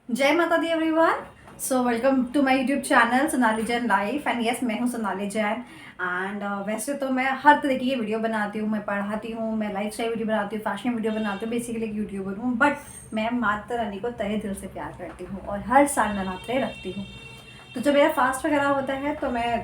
जय माता दी everyone. So welcome to my YouTube channel Sonali Jain life and yes मैं हूँ सोनाली जैन। एंड वैसे तो मैं हर तरीके की वीडियो बनाती हूँ, मैं पढ़ाती हूँ, मैं लाइफ स्टाइल वीडियो बनाती हूँ, फैशन वीडियो बनाती हूँ, बेसिकली एक यूट्यूबर हूँ। बट मैं माता रानी को तहे दिल से प्यार करती हूँ और हर साल नवरात्रे रखती हूँ। तो जब मेरा फास्ट वगैरह होता है तो मैं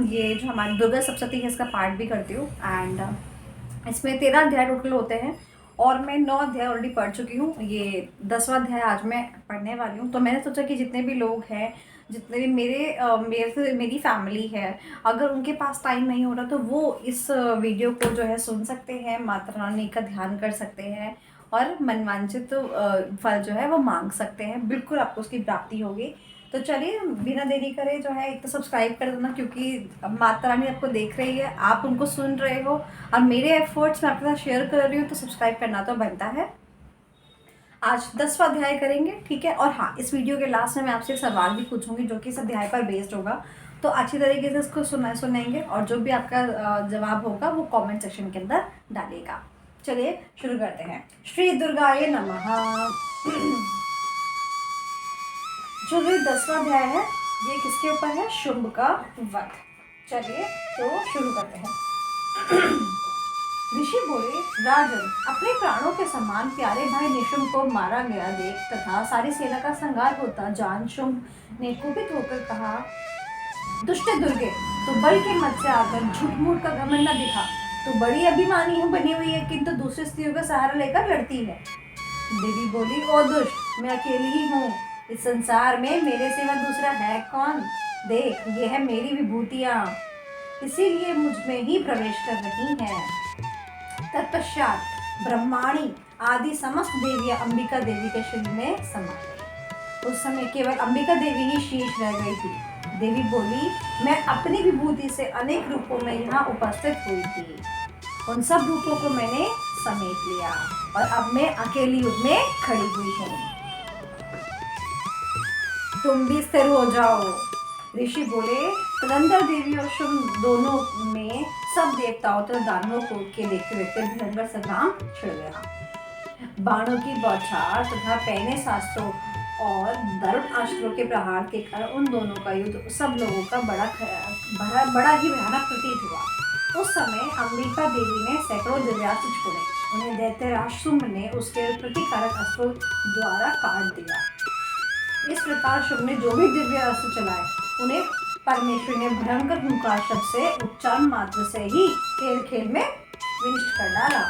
ये जो हमारी दुर्गा सप्तशती है इसका पाठ भी करती हूँ। एंड इसमें 13 अध्याय टोटल होते हैं और मैं 9 अध्याय ऑलरेडी पढ़ चुकी हूँ। ये 10वां अध्याय आज मैं पढ़ने वाली हूँ। तो मैंने सोचा कि जितने भी लोग हैं, जितने भी मेरी फैमिली है, अगर उनके पास टाइम नहीं हो रहा तो वो इस वीडियो को जो है सुन सकते हैं, माता रानी का ध्यान कर सकते हैं और मनवांछित फल जो है वो मांग सकते हैं। बिल्कुल आपको उसकी प्राप्ति होगी। तो चलिए बिना देरी करे जो है एक तो सब्सक्राइब कर देना, क्योंकि अब माता रानी आपको देख रही है, आप उनको सुन रहे हो और मेरे एफर्ट्स मैं आपके साथ शेयर कर रही हूँ, तो सब्सक्राइब करना तो बनता है। आज 10वां अध्याय करेंगे, ठीक है। और हाँ, इस वीडियो के लास्ट में मैं आपसे एक सवाल भी पूछूंगी जो कि इस अध्याय पर बेस्ड होगा। तो अच्छी तरीके से इसको सुनेंगे और जो भी आपका जवाब होगा वो कमेंट सेक्शन के अंदर डालिएगा। चलिए शुरू करते हैं। श्री दुर्गाय नमः। जो ये 10वां अध्याय है ये किसके ऊपर है? शुंभ का वध। चलिए तो शुरू करते हैं। ऋषि बोले, राजन, अपने प्राणों के समान प्यारे भाई निशुंभ को मारा गया देख तथा सारी सेना का संहार होता जान शुंभ ने कुपित होकर कहा, दुष्ट दुर्गे, तू बल के मत से आकर झूठ मूठ का घमंड न दिखा। तू बड़ी अभिमानी बनी हुई है, किंतु दूसरी स्त्रियों का सहारा लेकर लड़ती है। देवी बोली, ओ दुष्ट, मैं अकेली ही हूँ। इस संसार में मेरे सिवा दूसरा है कौन? देख, ये है मेरी विभूतियाँ, इसीलिए मुझ में ही प्रवेश कर रही हैं। तत्पश्चात ब्रह्माणी आदि समस्त देवियां अंबिका देवी के शरीर में समा गई। उस समय केवल अंबिका देवी ही शेष रह गई थी। देवी बोली, मैं अपनी विभूति से अनेक रूपों में यहाँ उपस्थित हुई थी। उन सब रूपों को मैंने समेट लिया और अब मैं अकेली उसमें खड़ी हुई हूँ। तुम भी स्थिर हो जाओ। ऋषि बोले, तदंतर देवी और शुंभ दोनों में सब देवताओं तथा दानवों को के देखते देखते भयंकर संग्राम छिड़ गया। बाणों की बौछार तथा पैने शास्त्रों और दारुण अस्त्रों के प्रहार के कारण उन दोनों का युद्ध सब लोगों का बड़ा ही भयानक प्रतीत हुआ। उस समय अंबिका देवी ने सैकड़ों दिव्यास्त्र छोड़े। उन्हें दैत्यराज शुंभ ने उसके प्रतिकारक अस्त्रों द्वारा काट दिया। इस प्रकार शुंभ ने जो भी दिव्य अस्त्र चलाए उन्हें परमेश्वर ने भयंकर हुंकार शब्द से उच्चारण मात्र से ही खेल खेल में विनष्ट कर डाला।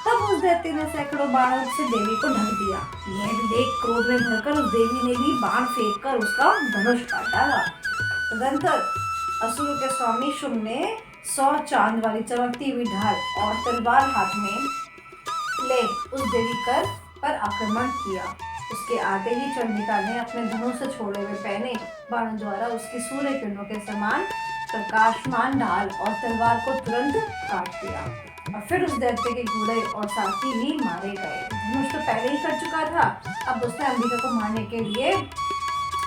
तब उस दैत्य ने सैकड़ों बाणों से देवी को ढक दिया। यह देख क्रोध में भरकर उस देवी ने भी बाण फेंक कर उसका धनुष काट डाला। तदंतर असुरों के स्वामी शुंभ ने 100 चांद वाली चमकती हुई ढाल और तलवार हाथ में ले उस देवी पर आक्रमण किया। उसके आते ही चंडिका ने अपने धनुष से छोड़े हुए पहने बाणों द्वारा उसकी सूर्य किरणों के समान प्रकाशमान ढाल और तलवार को तुरंत काट दिया। और फिर उस दैत्य के घोड़े और साथी भी मारे गए। धनुष तो पहले ही कर चुका था, अब उसने अंबिका को मारने के लिए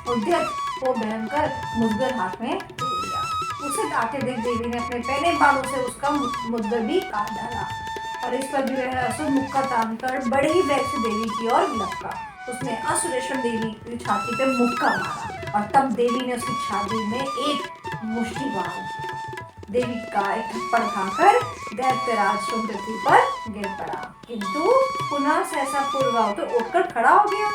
उद्यत को भयंकर मुद्गर हाथ में ले लिया। उसे आते देख देवी ने अपने पहले बाणों से उसका मुद्गर भी काट डाला और इस पर जो है असुर मुक्का तान कर बड़े ही वेग से देवी की ओर लपका। उसने असुरेश्वर देवी की छाती पे मुक्का मारा और तब देवी ने उसकी छाती में एक मुष्टि बांध देवी का एक थप्पड़ खाकर दैत्यराज शुंभ पृथ्वी पर गिर पड़ा, किंतु पुनः सहसा पूर्वावत तो उठकर खड़ा हो गया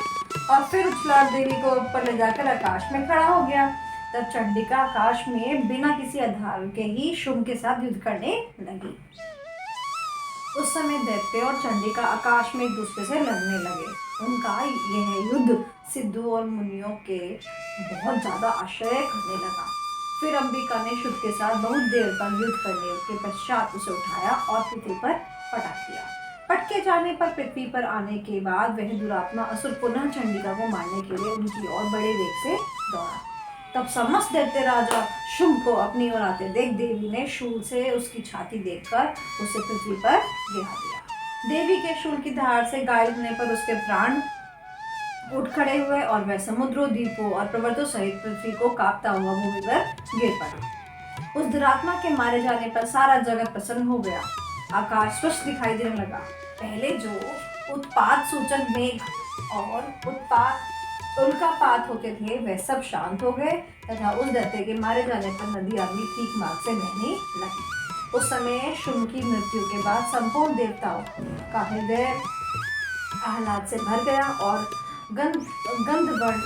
और फिर उछला देवी को ऊपर ले जाकर आकाश में खड़ा हो गया। तब चंडिका आकाश में बिना किसी आधार के ही शुंभ के साथ युद्ध करने लगी। उस समय दैत्य और चंडिका आकाश में एक दूसरे से लड़ने लगे। उनका यह युद्ध सिद्धों और मुनियों के बहुत ज्यादा आश्चर्य करने लगा। फिर अंबिका ने शुंभ के साथ बहुत देर तक युद्ध करने के पश्चात उसे उठाया और पृथ्वी पर पटक दिया। पटके जाने पर पृथ्वी पर आने के बाद वह दुरात्मा असुर पुनः चंडिका को मारने के लिए उनकी ओर बड़े वेग से दौड़ा। तब समस्त दैत्य राजा शुंभ को अपनी ओर आते देख देवी ने शूल से उसकी छाती देखकर उसे पृथ्वी पर गिरा दिया। देवी के शूल की धार से घायल होने पर उसके प्राण उठ खड़े हुए और वह समुद्रों, द्वीपों और पर्वतों सहित पृथ्वी को कांपता हुआ भूमि पर गिर पड़ा। उस दुरात्मा के मारे जाने पर सारा जगत प्रसन्न हो गया। आकाश स्पष्ट दिखाई देने लगा। पहले जो उत्पात सूचक मेघ और उत्पात उल्कापात होते थे वह सब शांत हो गए तथा उस दैत्य के मारे जाने पर नदी आगे ठीक मार्ग से बहने लगी। उस समय शुंभ की मृत्यु के बाद संपूर्ण देवताओं का हृदय आह्लाद से भर गया और गंधर्वगण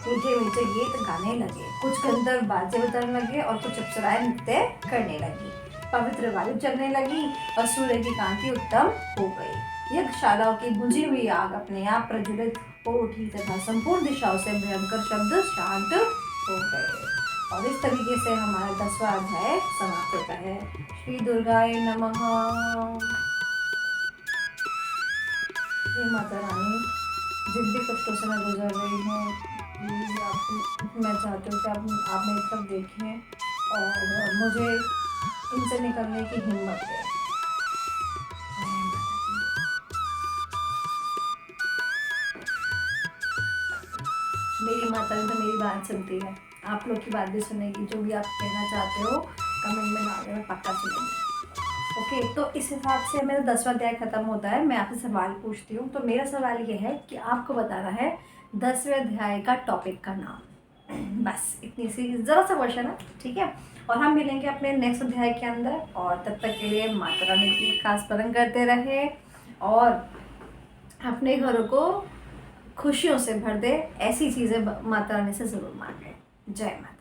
मीठे मीठे गीत गाने लगे। कुछ गंधर्व बाजे बजाने लगे और कुछ अप्सराएं नृत्य करने लगी। पवित्र वायु चलने लगी और सूर्य की कांति उत्तम हो गई। यज्ञशालाओं की बुझी हुई आग अपने आप प्रज्वलित हो उठी तथा संपूर्ण दिशाओं से भयंकर शब्द शांत हो गए। और इस तरीके से हमारा 10वां अध्याय समाप्त होता है। श्री दुर्गाय नमः। हे माता रानी, जिन भी कष्टों से मैं गुजर रही हूँ, प्लीज़ आप, मैं चाहती हूँ कि आप मेरी तरफ देखें और मुझे इनसे निकलने की हिम्मत दें। मेरी माता ने तो मेरी बात सुनती है, आप लोग की बात भी सुनेगी। जो भी आप कहना चाहते हो कमेंट में डाल देना, पक्का सुनेगी। ओके, तो इस हिसाब से मेरा 10वां अध्याय खत्म होता है। मैं आपसे सवाल पूछती हूँ, तो मेरा सवाल ये है कि आपको बताना है 10वें अध्याय का टॉपिक का नाम। बस इतनी सी ज़रा सा क्वेश्चन है, ठीक है। और हम मिलेंगे अपने नेक्स्ट अध्याय के अंदर, और तब तक के लिए माता रानी की खास स्मरण करते रहे और अपने घरों को खुशियों से भर दे। ऐसी चीज़ें माता रानी से ज़रूर मांगे। जय माता।